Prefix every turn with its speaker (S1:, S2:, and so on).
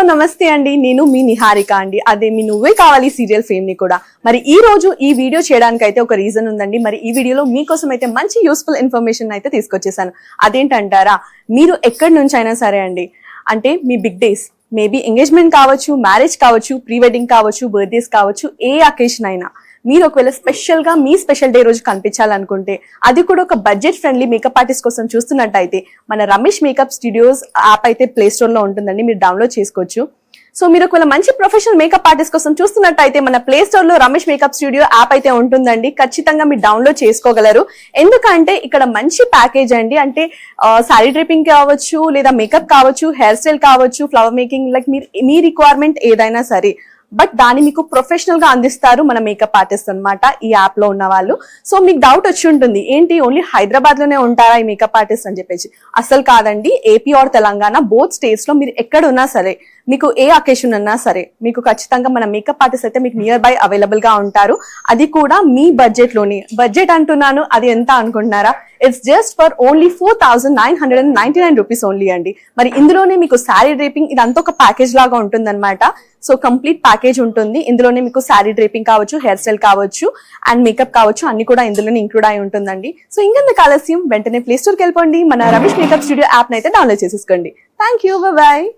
S1: నమస్తే అండి, నేను మీ నిహారిక అండి. అదే మీ నువ్వే కావాలి సీరియల్ ఫేమ్ ని కూడా. మరి ఈ రోజు ఈ వీడియో చేయడానికి అయితే ఒక రీజన్ ఉందండి. మరి ఈ వీడియోలో మీకోసం అయితే మంచి యూస్ఫుల్ ఇన్ఫర్మేషన్ అయితే తీసుకొచ్చేసాను. అదేంటంటారా, మీరు ఎక్కడి నుంచి అయినా సరే అండి, అంటే మీ బిగ్ డేస్, మేబీ ఎంగేజ్మెంట్ కావచ్చు, మ్యారేజ్ కావచ్చు, ప్రీ వెడ్డింగ్ కావచ్చు, బర్త్డేస్ కావచ్చు, ఏ అకేషన్ అయినా మీరు ఒకవేళ స్పెషల్ గా మీ స్పెషల్ డే రోజు కనిపించాలనుకుంటే, అది కూడా ఒక బడ్జెట్ ఫ్రెండ్లీ మేకప్ ఆర్టిస్ట్ కోసం చూస్తున్నట్టయితే మన రమేష్ మేకప్ స్టూడియోస్ యాప్ అయితే ప్లే స్టోర్ లో ఉంటుందండి, మీరు డౌన్లోడ్ చేసుకోవచ్చు. సో మీరు ఒకవేళ మంచి ప్రొఫెషనల్ మేకప్ ఆర్టిస్ట్ కోసం చూస్తున్నట్టయితే మన ప్లే స్టోర్ లో రమేష్ మేకప్ స్టూడియో యాప్ అయితే ఉంటుందండి. ఖచ్చితంగా మీరు డౌన్లోడ్ చేసుకోగలరు. ఎందుకంటే ఇక్కడ మంచి ప్యాకేజ్ అండి, అంటే శారీ డ్రేపింగ్ కావచ్చు, లేదా మేకప్ కావచ్చు, హెయిర్ స్టైల్ కావచ్చు, ఫ్లవర్ మేకింగ్, లైక్ మీ రిక్వైర్మెంట్ ఏదైనా సరే, బట్ దాన్ని మీకు ప్రొఫెషనల్ గా అందిస్తారు మన మేకప్ ఆర్టిస్ట్ అన్నమాట ఈ యాప్ లో ఉన్న వాళ్ళు. సో మీకు డౌట్ వచ్చి ఉంటుంది, ఏంటి ఓన్లీ హైదరాబాద్ లోనే ఉంటారా ఈ మేకప్ ఆర్టిస్ట్ అని చెప్పేసి. అసలు కాదండి, AP or Telangana both states లో మీరు ఎక్కడ ఉన్నా సరే, మీకు ఏ అకేషన్ ఉన్నా సరే, మీకు ఖచ్చితంగా మన మేకప్ ఆర్టిస్ట్ అయితే మీకు నియర్ బై అవైలబుల్ గా ఉంటారు. అది కూడా మీ బడ్జెట్ లోని. బడ్జెట్ అంటున్నాను, అది ఎంత అనుకుంటున్నారా? It's just for only 4999 rupees only అండి. మరి ఇందులోనే మీకు శారీ డ్రేపింగ్ ఇదంతా ఒక ప్యాకేజ్ లాగా ఉంటుంది అనమాట. సో కంప్లీట్ ప్యాకేజ్ ఉంటుంది. ఇందులోనే మీకు శారీ డ్రేపింగ్ కావచ్చు, హెయిర్ స్టైల్ కావచ్చు, అండ్ మేకప్ కావచ్చు, అన్ని కూడా ఇందులోనే ఇంక్లూడ్ అయి ఉంటుందండి. సో ఇంకెందుకు ఆలస్యం, వెంటనే ప్లే స్టోర్కి వెళ్ళిపోండి, మన రమేష్ మేకప్ స్టూడియో యాప్ అయితే డౌన్లోడ్ చేసేసుకోండి. Thank you, by.